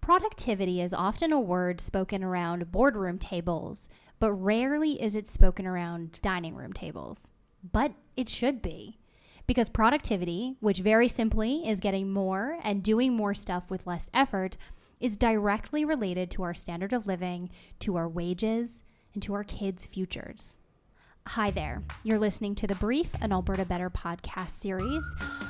Productivity is often a word spoken around boardroom tables, but rarely is it spoken around dining room tables. But it should be. Because productivity, which very simply is getting more and doing more stuff with less effort, is directly related to our standard of living, to our wages, and to our kids' futures. Hi there. You're listening to The Brief, an Alberta Better podcast series.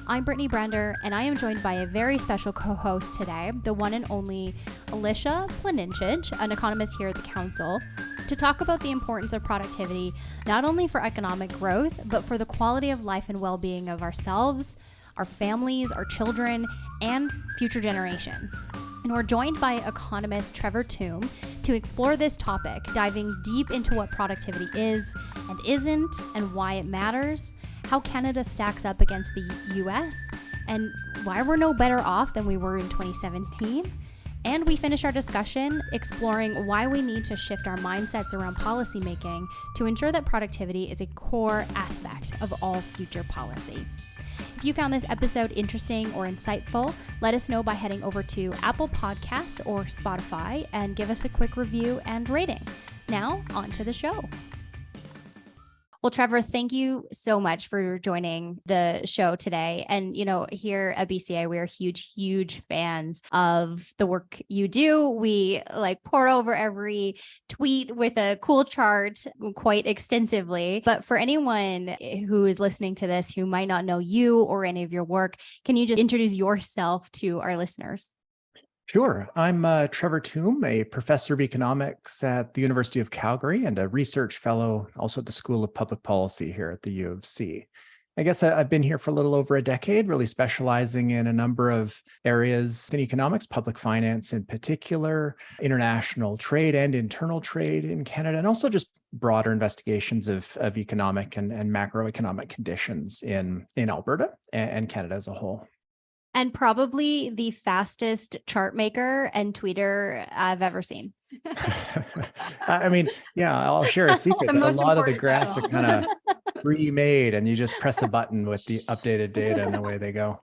I'm Brittany Brender, and I am joined by a very special co-host today, the one and only Alicia Planinchich, an economist here at the Council, to talk about the importance of productivity, not only for economic growth, but for the quality of life and well-being of ourselves, our families, our children, and future generations. And we're joined by economist Trevor Tombe to explore this topic, diving deep into what productivity is and isn't, and why it matters, how Canada stacks up against the US, and why we're no better off than we were in 2017. And we finish our discussion exploring why we need to shift our mindsets around policymaking to ensure that productivity is a core aspect of all future policy. If you found this episode interesting or insightful, let us know by heading over to Apple Podcasts or Spotify and give us a quick review and rating. Now, on to the show. Well, Trevor, thank you so much for joining the show today. And, here at BCA, we are huge fans of the work you do. We pour over every tweet with a cool chart quite extensively. But for anyone who is listening to this who might not know you or any of your work, can you just introduce yourself to our listeners? Sure. I'm Trevor Tombe, a professor of economics at the University of Calgary and a research fellow also at the School of Public Policy here at the U of C. I guess I've been here for a little over a decade, really specializing in a number of areas in economics, public finance in particular, international trade and internal trade in Canada, and also just broader investigations of economic and macroeconomic conditions in Alberta and Canada as a whole. And probably the fastest chart maker and tweeter I've ever seen. I'll share a secret. A lot of the graphs are kind of pre-made and you just press a button with the updated data and away they go.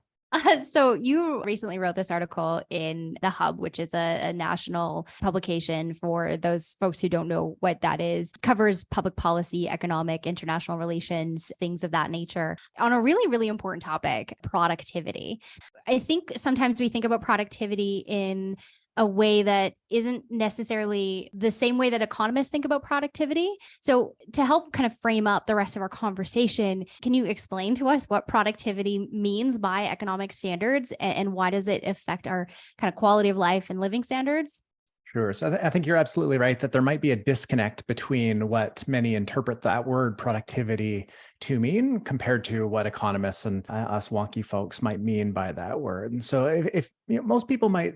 So you recently wrote this article in The Hub, which is a national publication for those folks who don't know what that is, covers public policy, economic, international relations, things of that nature on a really, really important topic, productivity. I think sometimes we think about productivity in a way that isn't necessarily the same way that economists think about productivity. So to help kind of frame up the rest of our conversation, can you explain to us what productivity means by economic standards and why does it affect our kind of quality of life and living standards? Sure. So I think you're absolutely right that there might be a disconnect between what many interpret that word productivity to mean compared to what economists and us wonky folks might mean by that word. And so if most people might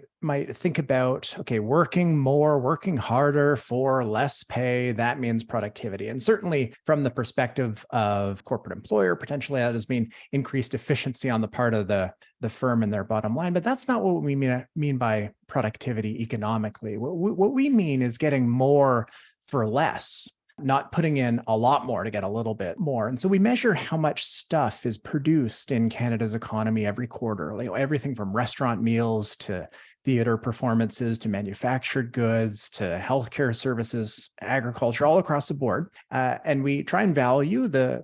think about, okay, working more, working harder for less pay, that means productivity. And certainly from the perspective of corporate employer, potentially that does mean increased efficiency on the part of the firm and their bottom line. But that's not what we mean by productivity economically. What we mean is getting more for less, not putting in a lot more to get a little bit more. And so we measure how much stuff is produced in Canada's economy every quarter, everything from restaurant meals to theater performances to manufactured goods to healthcare services, agriculture, all across the board. And we try and value the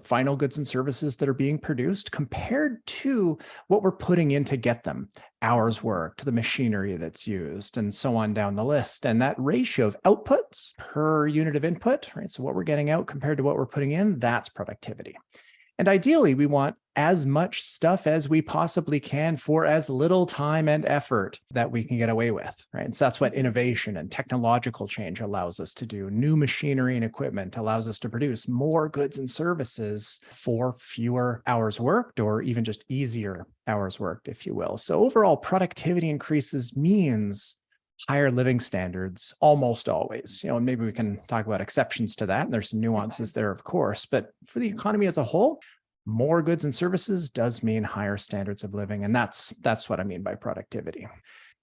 final goods and services that are being produced compared to what we're putting in to get them, hours worked, the machinery that's used, and so on down the list. And that ratio of outputs per unit of input, right? So what we're getting out compared to what we're putting in, that's productivity. And ideally, we want as much stuff as we possibly can for as little time and effort that we can get away with, right? And so that's what innovation and technological change allows us to do. New machinery and equipment allows us to produce more goods and services for fewer hours worked, or even just easier hours worked, if you will. So overall, productivity increases means higher living standards almost always, and maybe we can talk about exceptions to that. And there's some nuances there, of course, but for the economy as a whole, more goods and services does mean higher standards of living. And that's what I mean by productivity.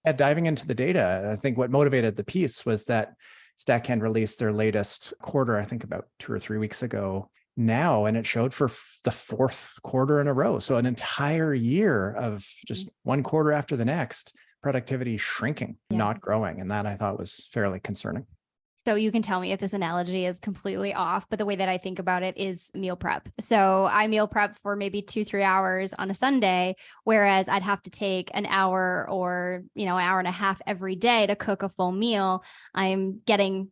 And diving into the data, I think what motivated the piece was that StatCan released their latest quarter, I think about 2 or 3 weeks ago now, and it showed for the fourth quarter in a row. So an entire year of just one quarter after the next, productivity shrinking, Yeah. not growing. And that I thought was fairly concerning. So you can tell me if this analogy is completely off, but the way that I think about it is meal prep. So I meal prep for maybe 2-3 hours on a Sunday, whereas I'd have to take an hour or, an hour and a half every day to cook a full meal. I'm getting,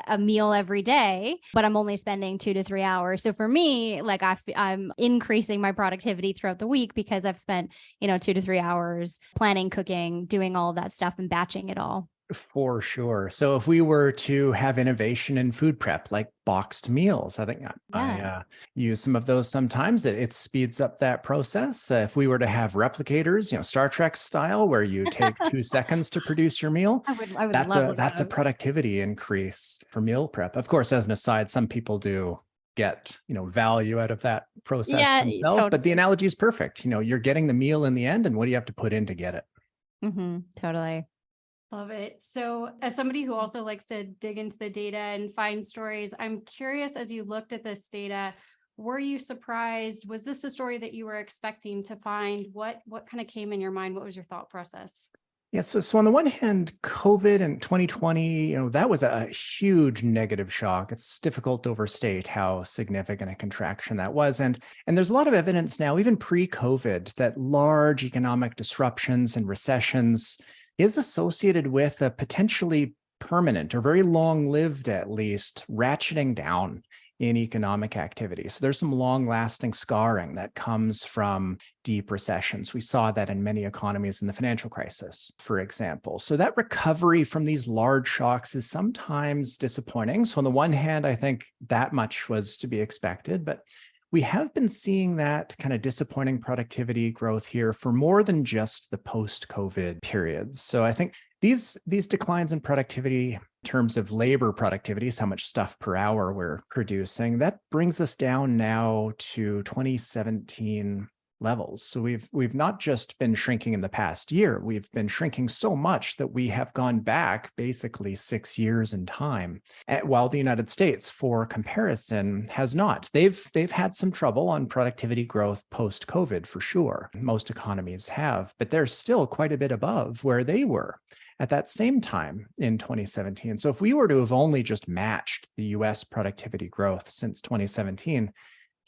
a meal every day, but I'm only spending 2 to 3 hours. So for me, like I'm increasing my productivity throughout the week because I've spent, 2 to 3 hours planning, cooking, doing all of that stuff and batching it all. For sure. So if we were to have innovation in food prep, like boxed meals, I think I use some of those sometimes. It speeds up that process. If we were to have replicators, Star Trek style, where you take 2 seconds to produce your meal, I would that's love a that. productivity increase for meal prep. Of course, as an aside, some people do get value out of that process Yeah, themselves, but the totally. analogy is perfect. You're getting the meal in the end, and what do you have to put in to get it? Totally. Love it. So, as somebody who also likes to dig into the data and find stories, I'm curious, as you looked at this data, were you surprised? Was this a story that you were expecting to find? What kind of came in your mind? What was your thought process? Yeah, so on the one hand, COVID and 2020, that was a huge negative shock. It's difficult to overstate how significant a contraction that was. And there's a lot of evidence now, even pre-COVID, that large economic disruptions and recessions is associated with a potentially permanent or very long-lived, at least, ratcheting down in economic activity. So there's some long-lasting scarring that comes from deep recessions. We saw that in many economies in the financial crisis, for example. So that recovery from these large shocks is sometimes disappointing. So on the one hand, I think that much was to be expected, but we have been seeing that kind of disappointing productivity growth here for more than just the post-COVID periods. So I think these declines in productivity in terms of labor productivity is how much stuff per hour we're producing. That brings us down now to 2017 levels. So we've not just been shrinking in the past year, we've been shrinking so much that we have gone back basically 6 years in time. While the United States, for comparison, has not. They've had some trouble on productivity growth post-COVID for sure. Most economies have, but they're still quite a bit above where they were at that same time in 2017. So if we were to have only just matched the US productivity growth since 2017,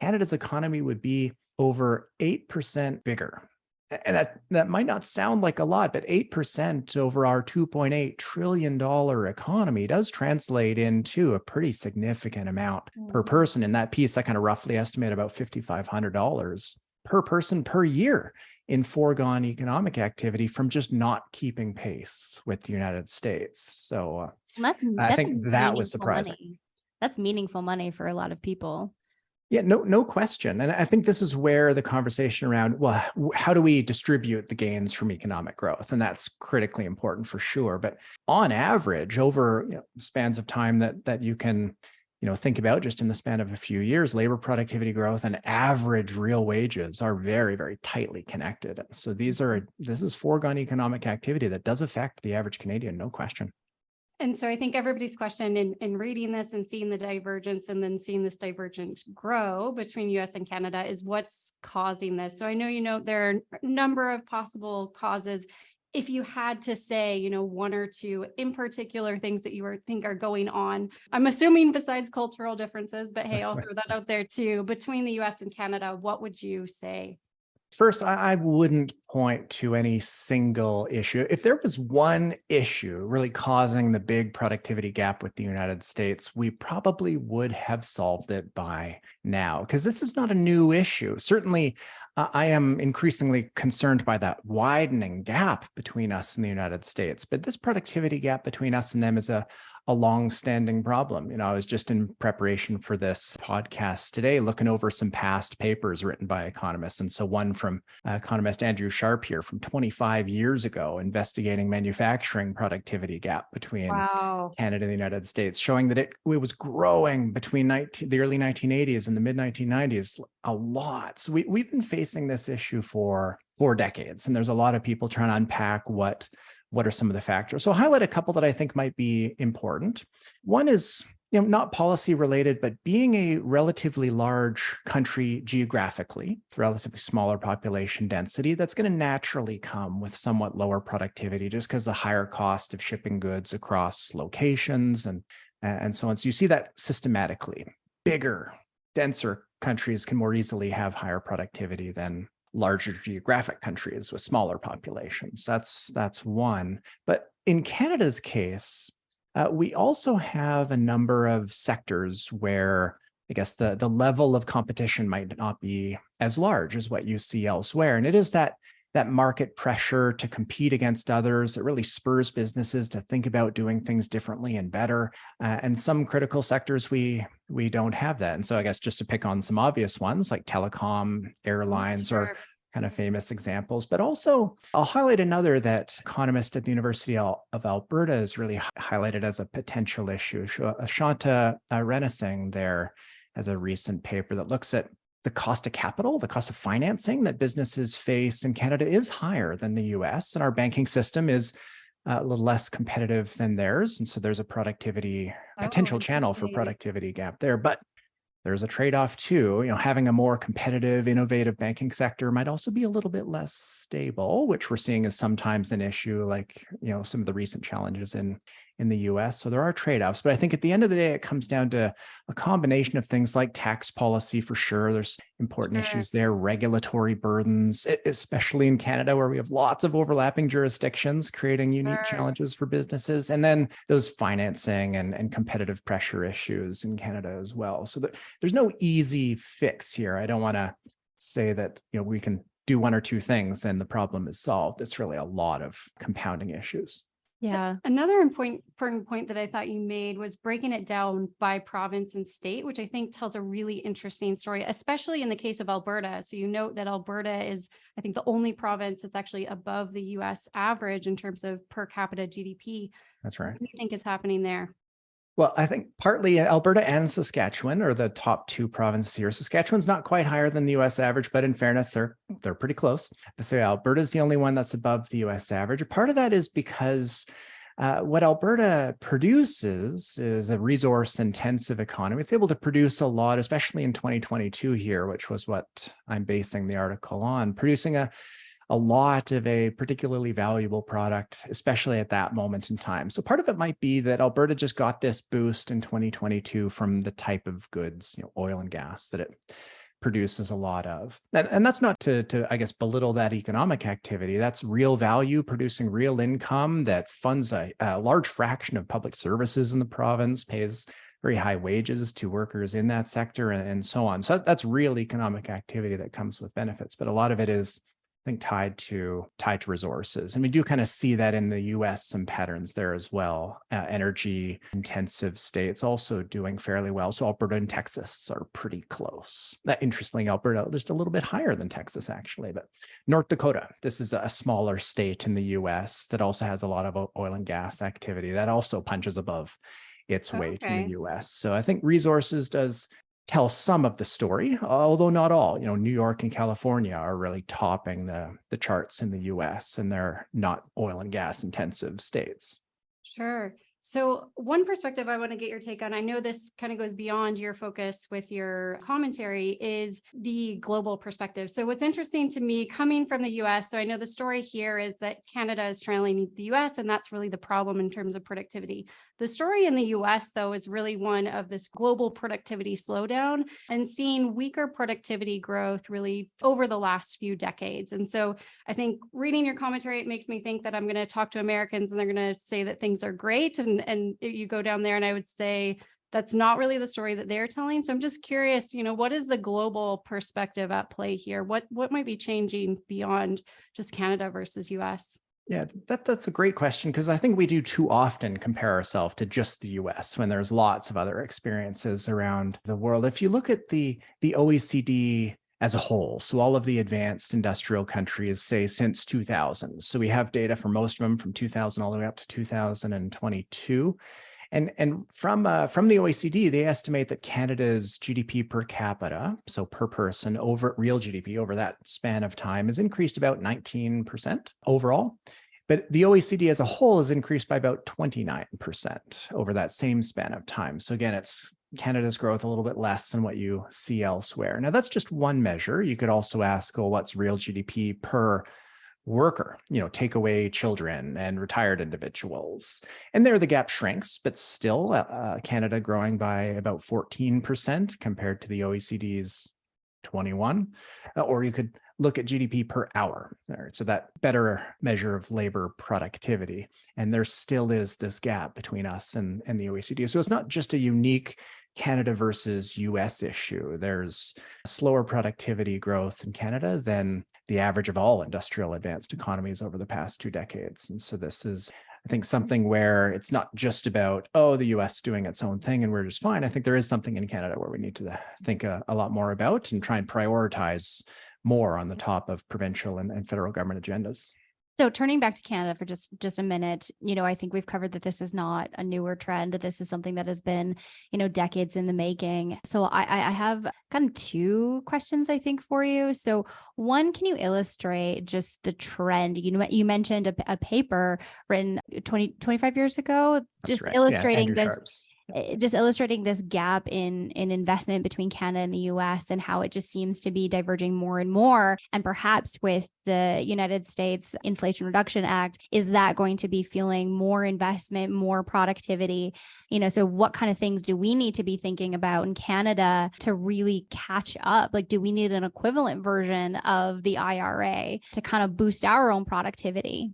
Canada's economy would be over 8% bigger. And that might not sound like a lot, but 8% over our $2.8 trillion economy does translate into a pretty significant amount per person. In that piece, I kind of roughly estimate about $5,500 per person per year in foregone economic activity from just not keeping pace with the United States. So That's I think that was meaningful surprising. money. That's meaningful money for a lot of people. Yeah, no question. And I think this is where the conversation around, well, how do we distribute the gains from economic growth? And that's critically important for sure. But on average, over spans of time that you can think about just in the span of a few years, labor productivity growth and average real wages are very, very tightly connected. So this is foregone economic activity that does affect the average Canadian, no question. And so I think everybody's question in reading this and seeing the divergence and then seeing this divergence grow between US and Canada is what's causing this. So I know, there are a number of possible causes. If you had to say, one or two in particular things that you think are going on, I'm assuming besides cultural differences, but hey, I'll throw that out there too, between the US and Canada, what would you say? First, I wouldn't point to any single issue. If there was one issue really causing the big productivity gap with the United States, we probably would have solved it by now, because this is not a new issue. Certainly, I am increasingly concerned by that widening gap between us and the United States. But this productivity gap between us and them is a long-standing problem. I was just in preparation for this podcast today, looking over some past papers written by economists. And so one from economist Andrew Sharp here from 25 years ago, investigating manufacturing productivity gap between Canada and the United States, showing that it was growing between the early 1980s and the mid 1990s a lot. So we've been facing this issue for 4 decades. And there's a lot of people trying to unpack what are some of the factors. So I'll highlight a couple that I think might be important. One is not policy related, but being a relatively large country geographically, with relatively smaller population density, that's going to naturally come with somewhat lower productivity just because the higher cost of shipping goods across locations and so on. So you see that systematically. Bigger, denser countries can more easily have higher productivity than larger geographic countries with smaller populations. That's one. But in Canada's case, we also have a number of sectors where I guess the level of competition might not be as large as what you see elsewhere. And it is that market pressure to compete against others that really spurs businesses to think about doing things differently and better. And some critical sectors, we don't have that. And so I guess just to pick on some obvious ones like telecom, airlines, Sure. or kind of famous examples, but also I'll highlight another that economist at the University of Alberta has really highlighted as a potential issue. Shanta Renasing there has a recent paper that looks at the cost of capital, the cost of financing that businesses face in Canada is higher than the US, and our banking system is a little less competitive than theirs. And so there's a potential channel for productivity gap there. But there's a trade-off too. Having a more competitive, innovative banking sector might also be a little bit less stable, which we're seeing is sometimes an issue, like some of the recent challenges in the US. So there are trade-offs, but I think at the end of the day, it comes down to a combination of things like tax policy for sure. There's important issues there, regulatory burdens, especially in Canada, where we have lots of overlapping jurisdictions, creating unique challenges for businesses. And then those financing and competitive pressure issues in Canada as well. So there's no easy fix here. I don't want to say that we can do one or two things and the problem is solved. It's really a lot of compounding issues. Yeah. Another important point that I thought you made was breaking it down by province and state, which I think tells a really interesting story, especially in the case of Alberta. So you note that Alberta is, I think, the only province that's actually above the US average in terms of per capita GDP. That's right. What do you think is happening there? Well, I think partly Alberta and Saskatchewan are the top two provinces here. Saskatchewan's not quite higher than the US average, but in fairness, they're pretty close. So Alberta's the only one that's above the US average. Part of that is because what Alberta produces is a resource-intensive economy. It's able to produce a lot, especially in 2022 here, which was what I'm basing the article on, producing a lot of a particularly valuable product, especially at that moment in time. So part of it might be that Alberta just got this boost in 2022 from the type of goods, oil and gas that it produces a lot of. And that's not to I guess, belittle that economic activity. That's real value, producing real income that funds a large fraction of public services in the province, pays very high wages to workers in that sector and so on. So that's real economic activity that comes with benefits. But a lot of it is, I think, tied to resources. And we do kind of see that in the US, some patterns there as well. Energy intensive states also doing fairly well. So Alberta and Texas are pretty close. Interestingly, Alberta just a little bit higher than Texas actually, but North Dakota, this is a smaller state in the US that also has a lot of oil and gas activity that also punches above its weight in the US. So I think resources does tell some of the story, although not all. New York and California are really topping the charts in the US, and they're not oil and gas intensive states. Sure. So one perspective I want to get your take on, I know this kind of goes beyond your focus with your commentary, is the global perspective. So what's interesting to me coming from the US, so I know the story here is that Canada is trailing the US, and that's really the problem in terms of productivity. The story in the US, though, is really one of this global productivity slowdown and seeing weaker productivity growth really over the last few decades. And so I think reading your commentary, it makes me think that I'm going to talk to Americans and they're going to say that things are great. And you go down there and I would say that's not really the story that they're telling. So I'm just curious, what is the global perspective at play here? What might be changing beyond just Canada versus US? Yeah, that's a great question, because I think we do too often compare ourselves to just the US when there's lots of other experiences around the world. If you look at the OECD as a whole, so all of the advanced industrial countries, say since 2000. So we have data for most of them from 2000 all the way up to 2022. And from the OECD, they estimate that Canada's GDP per capita, so per person over real GDP over that span of time, has increased about 19% overall. But the OECD as a whole has increased by about 29% over that same span of time. So again, it's Canada's growth a little bit less than what you see elsewhere. Now, that's just one measure. You could also ask, well, what's real GDP per worker? Take away children and retired individuals. And there the gap shrinks, but still Canada growing by about 14% compared to the OECD's 21. Or you could look at GDP per hour. So that better measure of labor productivity. And there still is this gap between us and the OECD. So it's not just a unique Canada versus US issue. There's slower productivity growth in Canada than the average of all industrial advanced economies over the past 2 decades. And so this is, I think, something where it's not just about, the US doing its own thing and we're just fine. I think there is something in Canada where we need to think a lot more about and try and prioritize more on the top of provincial and federal government agendas. So turning back to Canada for just a minute, I think we've covered that this is not a newer trend. This is something that has been, decades in the making. So I have kind of 2 questions, I think, for you. So one, can you illustrate just the trend? You mentioned a paper written 25 years ago, just right. illustrating this. Sharp's. Just illustrating this gap in investment between Canada and the US and how it just seems to be diverging more and more. And perhaps with the United States Inflation Reduction Act, is that going to be fueling more investment, more productivity? So what kind of things do we need to be thinking about in Canada to really catch up? Like, do we need an equivalent version of the IRA to kind of boost our own productivity?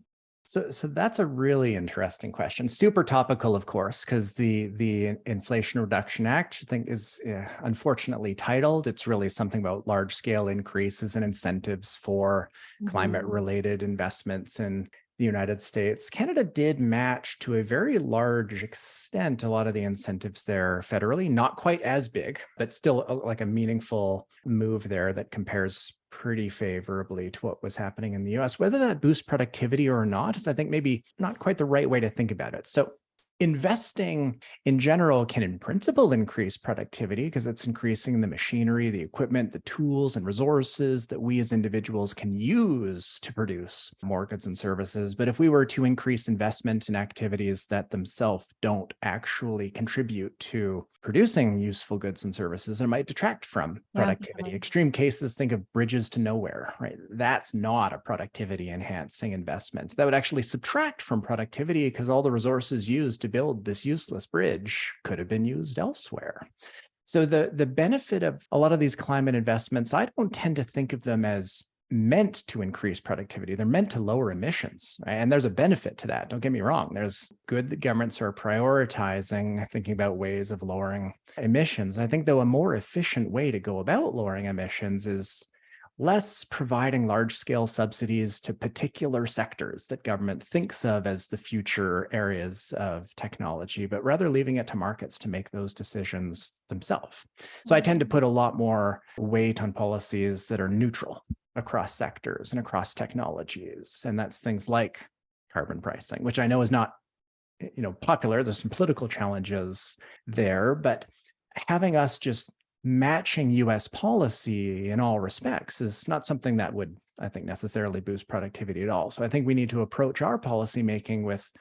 So that's a really interesting question. Super topical, of course, because the Inflation Reduction Act, I think, is unfortunately titled. It's really something about large scale increases and incentives for climate related investments in the United States. Canada did match to a very large extent a lot of the incentives there federally, not quite as big, but still like a meaningful move there that compares pretty favorably to what was happening in the US. Whether that boosts productivity or not is, I think, maybe not quite the right way to think about it. So investing in general can in principle increase productivity because it's increasing the machinery, the equipment, the tools and resources that we as individuals can use to produce more goods and services. But if we were to increase investment in activities that themselves don't actually contribute to producing useful goods and services, it might detract from productivity. Extreme cases, think of bridges to nowhere, right? That's not a productivity enhancing investment. That would actually subtract from productivity because all the resources used to build this useless bridge could have been used elsewhere. So the benefit of a lot of these climate investments, I don't tend to think of them as meant to increase productivity. They're meant to lower emissions, right? And there's a benefit to that. Don't get me wrong. There's good that governments are prioritizing, thinking about ways of lowering emissions. I think, though, a more efficient way to go about lowering emissions is less providing large-scale subsidies to particular sectors that government thinks of as the future areas of technology, but rather leaving it to markets to make those decisions themselves. So I tend to put a lot more weight on policies that are neutral across sectors and across technologies. And that's things like carbon pricing, which I know is not, popular. There's some political challenges there, but having us just matching US policy in all respects is not something that would, I think, necessarily boost productivity at all. So I think we need to approach our policymaking with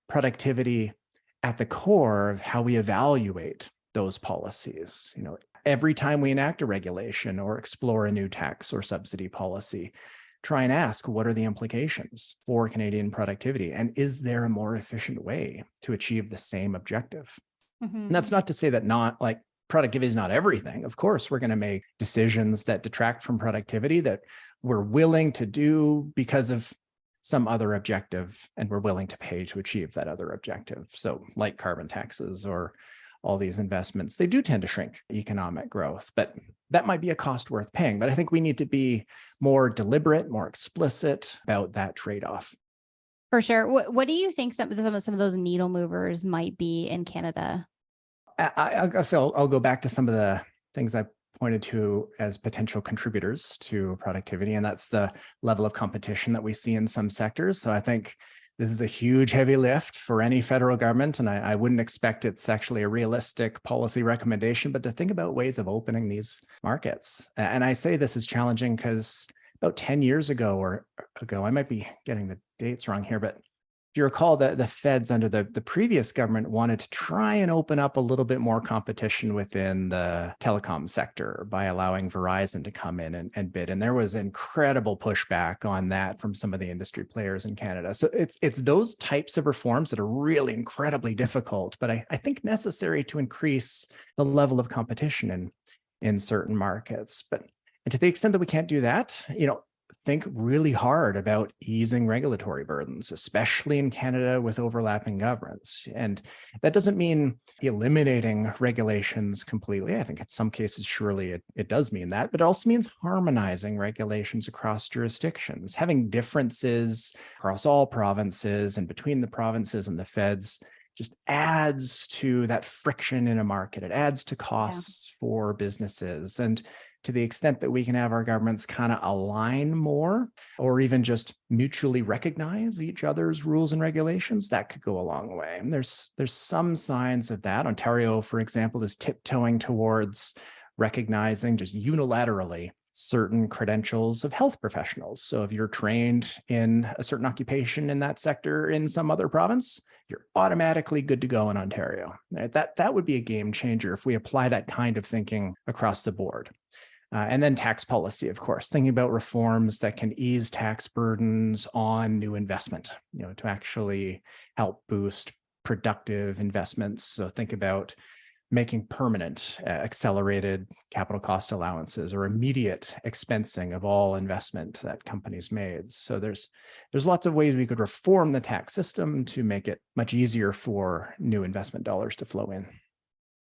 productivity at the core of how we evaluate those policies. Every time we enact a regulation or explore a new tax or subsidy policy, try and ask, what are the implications for Canadian productivity? And is there a more efficient way to achieve the same objective? And that's not to say that productivity is not everything. Of course, we're going to make decisions that detract from productivity that we're willing to do because of some other objective, and we're willing to pay to achieve that other objective. So like carbon taxes or all these investments, they do tend to shrink economic growth, but that might be a cost worth paying. But I think we need to be more deliberate, more explicit about that trade-off. For sure. What do you think some of those needle movers might be in Canada? I'll go back to some of the things I pointed to as potential contributors to productivity, and that's the level of competition that we see in some sectors. So I think this is a huge heavy lift for any federal government, and I wouldn't expect it's actually a realistic policy recommendation, but to think about ways of opening these markets. And I say this is challenging because about 10 years ago, I might be getting the dates wrong here, but If you recall, the feds under the previous government wanted to try and open up a little bit more competition within the telecom sector by allowing Verizon to come in and bid. And there was incredible pushback on that from some of the industry players in Canada. So it's those types of reforms that are really incredibly difficult, but I think necessary to increase the level of competition in certain markets. And to the extent that we can't do that, think really hard about easing regulatory burdens, especially in Canada with overlapping governments. And that doesn't mean eliminating regulations completely. I think in some cases, surely it does mean that, but it also means harmonizing regulations across jurisdictions. Having differences across all provinces and between the provinces and the feds just adds to that friction in a market. It adds to costs for businesses. And to the extent that we can have our governments kind of align more, or even just mutually recognize each other's rules and regulations, that could go a long way. And there's some signs of that. Ontario, for example, is tiptoeing towards recognizing just unilaterally certain credentials of health professionals. So if you're trained in a certain occupation in that sector in some other province, you're automatically good to go in Ontario. Right? That would be a game changer if we apply that kind of thinking across the board. And then tax policy, of course, thinking about reforms that can ease tax burdens on new investment, to actually help boost productive investments. So think about making permanent accelerated capital cost allowances or immediate expensing of all investment that companies made. So there's lots of ways we could reform the tax system to make it much easier for new investment dollars to flow in.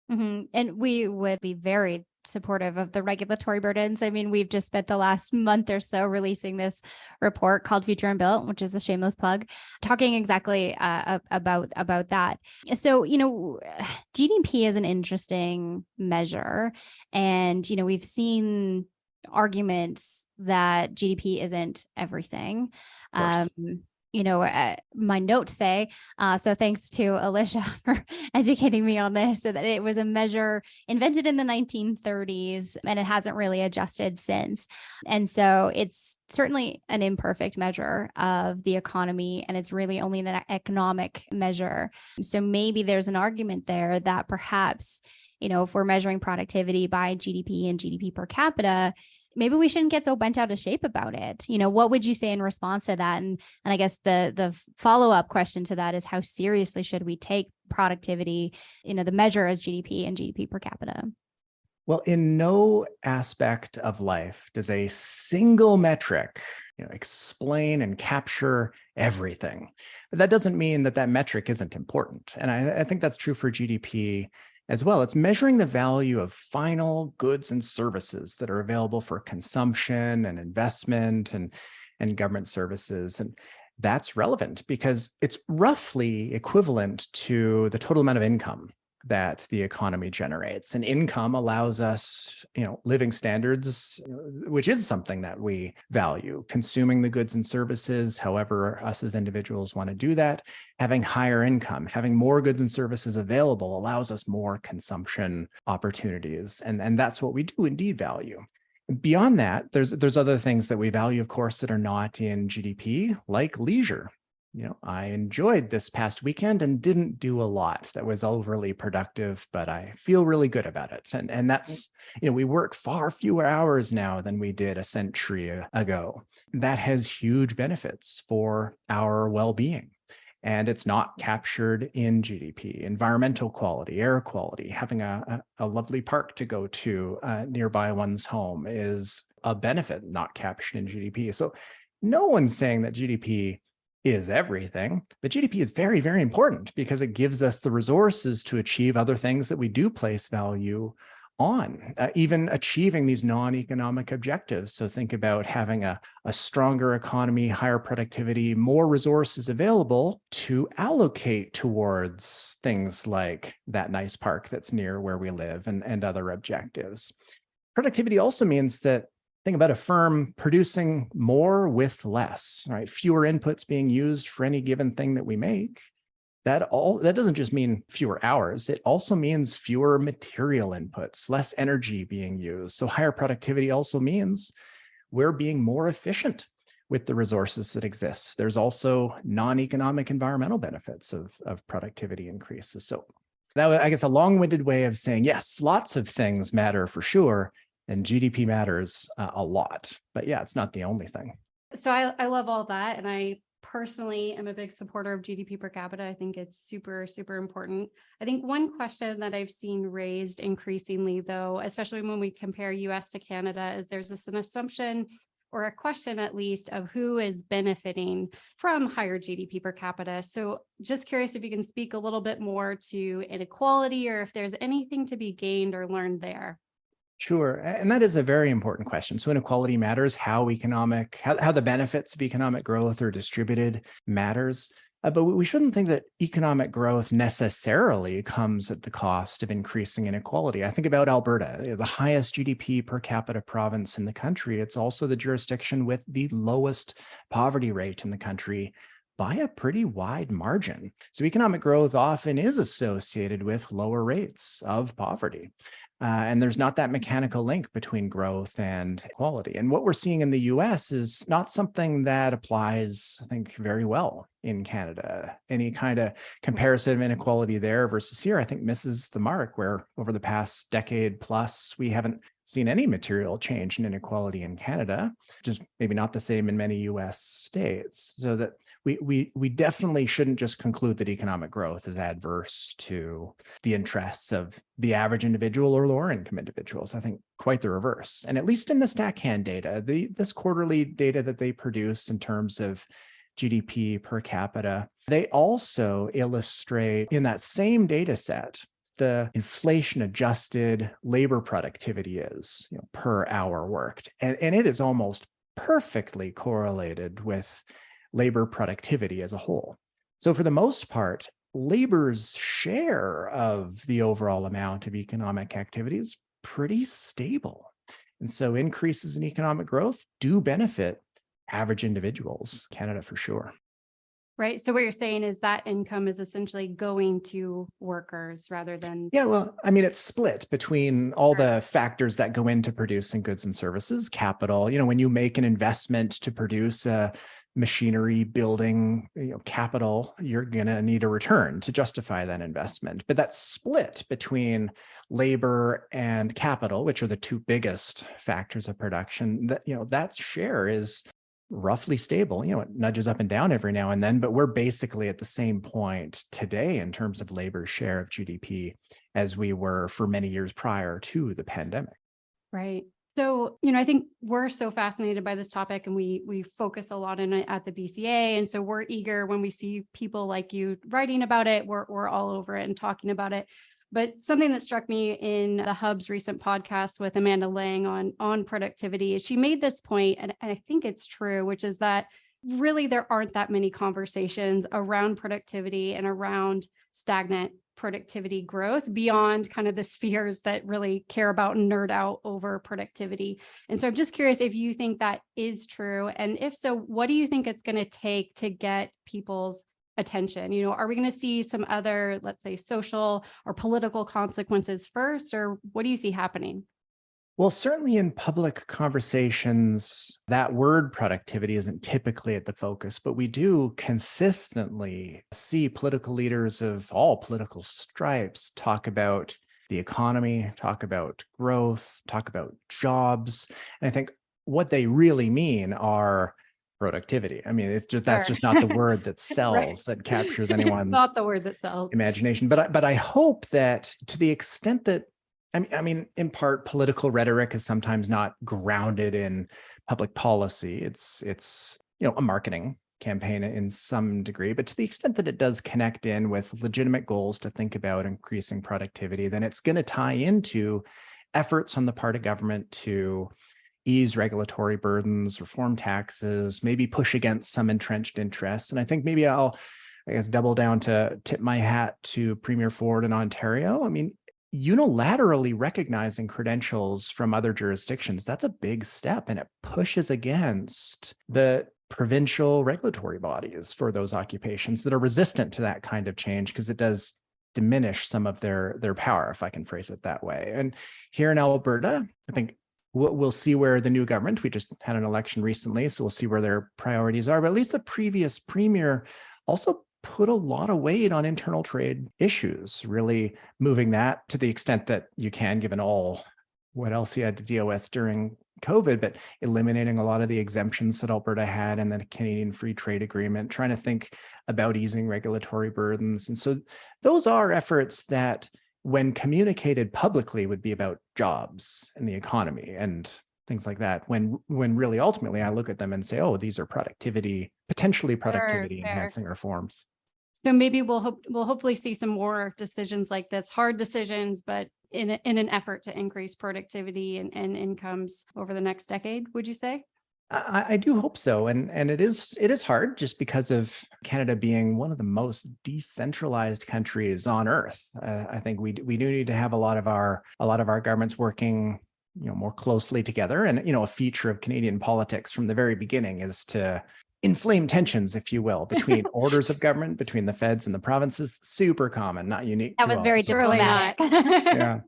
Mm-hmm. And we would be very supportive of the regulatory burdens. I mean, we've just spent the last month or so releasing this report called Future Unbuilt, which is a shameless plug, talking exactly about that. So, GDP is an interesting measure. And, we've seen arguments that GDP isn't everything. My notes say, so thanks to Alicia for educating me on this, so that it was a measure invented in the 1930s and it hasn't really adjusted since. And so it's certainly an imperfect measure of the economy, and it's really only an economic measure. So maybe there's an argument there that perhaps, if we're measuring productivity by GDP and GDP per capita, maybe we shouldn't get so bent out of shape about it. What would you say in response to that? And I guess the follow-up question to that is, how seriously should we take productivity, the measure as GDP and GDP per capita? Well, in no aspect of life does a single metric explain and capture everything. But that doesn't mean that metric isn't important. And I think that's true for GDP as well. It's measuring the value of final goods and services that are available for consumption and investment and government services. And that's relevant because it's roughly equivalent to the total amount of income that the economy generates. And income allows us, living standards, which is something that we value, consuming the goods and services, however us as individuals want to do that. Having higher income, having more goods and services available allows us more consumption opportunities. And that's what we do indeed value. Beyond that, there's other things that we value, of course, that are not in GDP, like leisure. I enjoyed this past weekend and didn't do a lot that was overly productive, but I feel really good about it. And that's, we work far fewer hours now than we did a century ago. That has huge benefits for our well-being. And it's not captured in GDP. Environmental quality, air quality, having a lovely park to go to nearby one's home is a benefit not captured in GDP. So no one's saying that GDP is everything, but GDP is very, very important because it gives us the resources to achieve other things that we do place value on, even achieving these non-economic objectives. So think about having a stronger economy, higher productivity, more resources available to allocate towards things like that nice park that's near where we live and other objectives. Productivity also means that think about a firm producing more with less, right? Fewer inputs being used for any given thing that we make. That doesn't just mean fewer hours. It also means fewer material inputs, less energy being used. So higher productivity also means we're being more efficient. with the resources that exist. There's also non-economic environmental benefits of productivity increases. So that was, I guess, a long-winded way of saying, yes, lots of things matter for sure, and GDP matters a lot. But yeah, it's not the only thing. So I love all that. And I personally am a big supporter of GDP per capita. I think it's super, super important. I think one question that I've seen raised increasingly, though, especially when we compare US to Canada, is there's an assumption or a question at least of who is benefiting from higher GDP per capita. So just curious if you can speak a little bit more to inequality or if there's anything to be gained or learned there. Sure. And that is a very important question. So inequality matters, how the benefits of economic growth are distributed matters. But we shouldn't think that economic growth necessarily comes at the cost of increasing inequality. I think about Alberta, the highest GDP per capita province in the country. It's also the jurisdiction with the lowest poverty rate in the country by a pretty wide margin. So economic growth often is associated with lower rates of poverty. And there's not that mechanical link between growth and equality. And what we're seeing in the US is not something that applies, I think, very well in Canada. Any kind of comparison of inequality there versus here, I think, misses the mark, where over the past decade plus, we haven't seen any material change in inequality in Canada, just maybe not the same in many US states. So that we definitely shouldn't just conclude that economic growth is adverse to the interests of the average individual or lower income individuals. I think quite the reverse. And at least in the StatCan data, this quarterly data that they produce in terms of GDP per capita, they also illustrate in that same data set the inflation adjusted labor productivity is, per hour worked. And it is almost perfectly correlated with labor productivity as a whole. So for the most part, labor's share of the overall amount of economic activity is pretty stable. And so increases in economic growth do benefit average individuals, Canada for sure. Right. So what you're saying is that income is essentially going to workers rather than. Yeah, well, I mean, it's split between all the factors that go into producing goods and services, capital. When you make an investment to produce a machinery, building, capital, you're going to need a return to justify that investment. But that's split between labor and capital, which are the two biggest factors of production. That share is roughly stable. It nudges up and down every now and then, but we're basically at the same point today in terms of labor's share of GDP as we were for many years prior to the pandemic. Right. So, I think we're so fascinated by this topic and we focus a lot in it at the BCA. And so we're eager when we see people like you writing about it, we're all over it and talking about it. But something that struck me in the Hub's recent podcast with Amanda Lang on productivity is she made this point, and I think it's true, which is that really there aren't that many conversations around productivity and around stagnant productivity growth beyond kind of the spheres that really care about and nerd out over productivity. And so I'm just curious if you think that is true. And if so, what do you think it's going to take to get people's attention? Are we going to see some other, let's say, social or political consequences first, or what do you see happening? Well, certainly in public conversations, that word productivity isn't typically at the focus, but we do consistently see political leaders of all political stripes talk about the economy, talk about growth, talk about jobs. And I think what they really mean are productivity. I mean, that's just not the word that sells, right, that captures anyone's not the word that sells imagination. But I hope that to the extent that, I mean, in part, political rhetoric is sometimes not grounded in public policy. It's a marketing campaign in some degree, but to the extent that it does connect in with legitimate goals to think about increasing productivity, then it's going to tie into efforts on the part of government to ease regulatory burdens, reform taxes, maybe push against some entrenched interests. And I think maybe I guess, double down to tip my hat to Premier Ford in Ontario. I mean, unilaterally recognizing credentials from other jurisdictions, that's a big step, and it pushes against the provincial regulatory bodies for those occupations that are resistant to that kind of change, because it does diminish some of their power, if I can phrase it that way. And here in Alberta, I think We'll see where the new government, we just had an election recently, so we'll see where their priorities are. But at least the previous premier also put a lot of weight on internal trade issues, really moving that to the extent that you can, given all what else he had to deal with during COVID, but eliminating a lot of the exemptions that Alberta had and the Canadian Free Trade Agreement, trying to think about easing regulatory burdens. And so those are efforts that, when communicated publicly, would be about jobs and the economy and things like that. When really ultimately I look at them and say, oh, these are potentially productivity enhancing reforms. So maybe we'll hopefully see some more decisions like this, hard decisions, but in an effort to increase productivity and incomes over the next decade, would you say? I do hope so. And it is hard just because of Canada being one of the most decentralized countries on earth. I think we do need to have a lot of our governments working, more closely together. And, a feature of Canadian politics from the very beginning is to inflame tensions, if you will, between orders of government, between the feds and the provinces. Super common, not unique. That was very diplomatic. Yeah.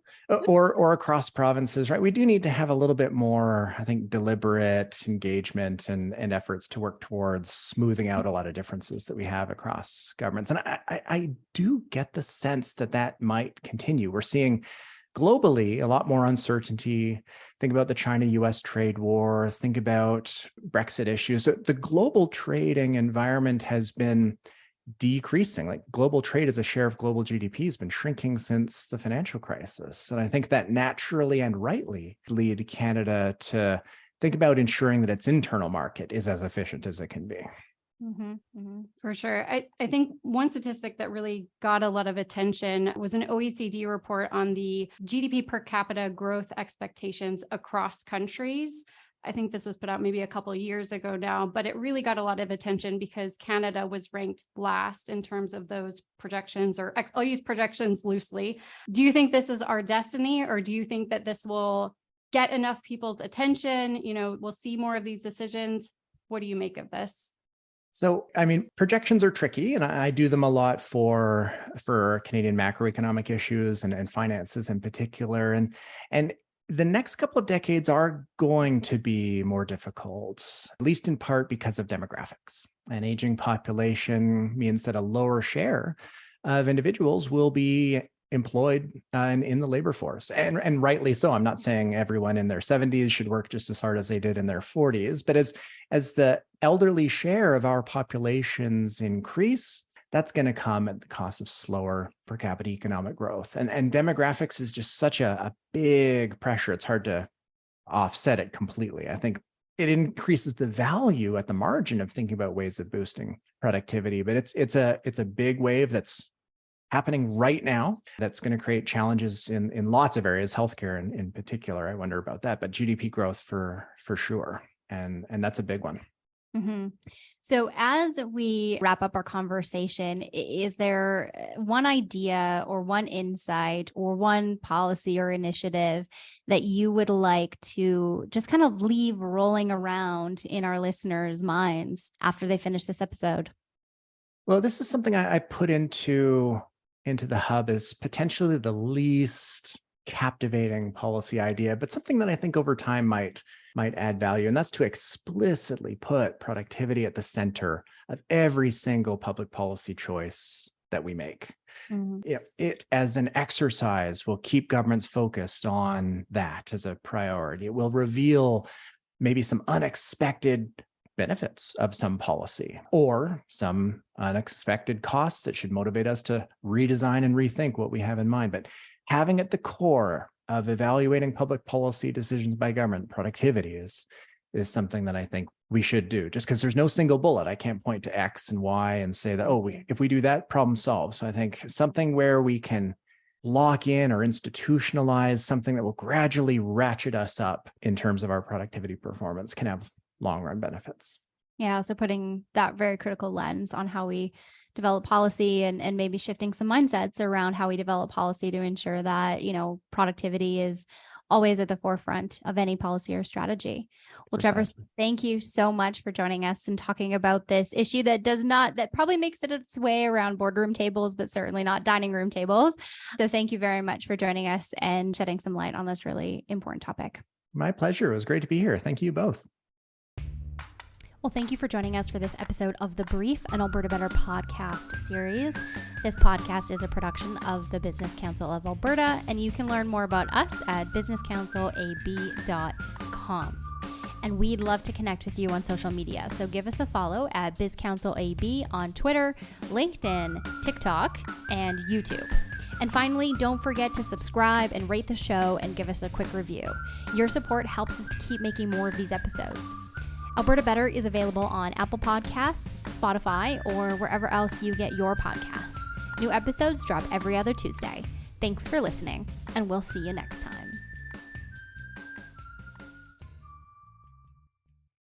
Or across provinces, right? We do need to have a little bit more, I think, deliberate engagement and efforts to work towards smoothing out a lot of differences that we have across governments. And I do get the sense that might continue. We're seeing globally a lot more uncertainty. Think about the China-US trade war. Think about Brexit issues. The global trading environment has been decreasing. Like, global trade as a share of global GDP has been shrinking since the financial crisis. And I think that naturally and rightly lead Canada to think about ensuring that its internal market is as efficient as it can be. For sure. I think one statistic that really got a lot of attention was an OECD report on the GDP per capita growth expectations across countries. I think this was put out maybe a couple of years ago now, but it really got a lot of attention because Canada was ranked last in terms of those projections, or I'll use projections loosely. Do you think this is our destiny, or do you think that this will get enough people's attention? We'll see more of these decisions. What do you make of this? So, projections are tricky, and I do them a lot for Canadian macroeconomic issues and finances in particular. And the next couple of decades are going to be more difficult, at least in part because of demographics. An aging population means that a lower share of individuals will be employed in the labor force, and rightly so. I'm not saying everyone in their 70s should work just as hard as they did in their 40s, but as the elderly share of our populations increase, that's going to come at the cost of slower per capita economic growth. And demographics is just such a big pressure. It's hard to offset it completely. I think it increases the value at the margin of thinking about ways of boosting productivity, but it's a big wave that's happening right now that's going to create challenges in lots of areas, healthcare in particular. I wonder about that, but GDP growth for sure. And that's a big one. So as we wrap up our conversation, is there one idea or one insight or one policy or initiative that you would like to just kind of leave rolling around in our listeners' minds after they finish this episode? Well, this is something I put into the hub as potentially the least captivating policy idea, but something that I think over time might add value. And that's to explicitly put productivity at the center of every single public policy choice that we make. It as an exercise will keep governments focused on that as a priority. It will reveal maybe some unexpected benefits of some policy or some unexpected costs that should motivate us to redesign and rethink what we have in mind. But having at the core of evaluating public policy decisions by government, productivity is something that I think we should do. Just because there's no single bullet, I can't point to X and Y and say that, if we do that, problem solved. So I think something where we can lock in or institutionalize something that will gradually ratchet us up in terms of our productivity performance can have long-run benefits. Yeah, so putting that very critical lens on how we develop policy and maybe shifting some mindsets around how we develop policy to ensure that, productivity is always at the forefront of any policy or strategy. Well, Precisely. Trevor, thank you so much for joining us and talking about this issue that probably makes it its way around boardroom tables, but certainly not dining room tables. So thank you very much for joining us and shedding some light on this really important topic. My pleasure. It was great to be here. Thank you both. Well, thank you for joining us for this episode of The Brief, an Alberta Better podcast series. This podcast is a production of the Business Council of Alberta, and you can learn more about us at businesscouncilab.com. And we'd love to connect with you on social media. So give us a follow at BizCouncilAB on Twitter, LinkedIn, TikTok, and YouTube. And finally, don't forget to subscribe and rate the show and give us a quick review. Your support helps us to keep making more of these episodes. Alberta Better is available on Apple Podcasts, Spotify, or wherever else you get your podcasts. New episodes drop every other Tuesday. Thanks for listening, and we'll see you next time.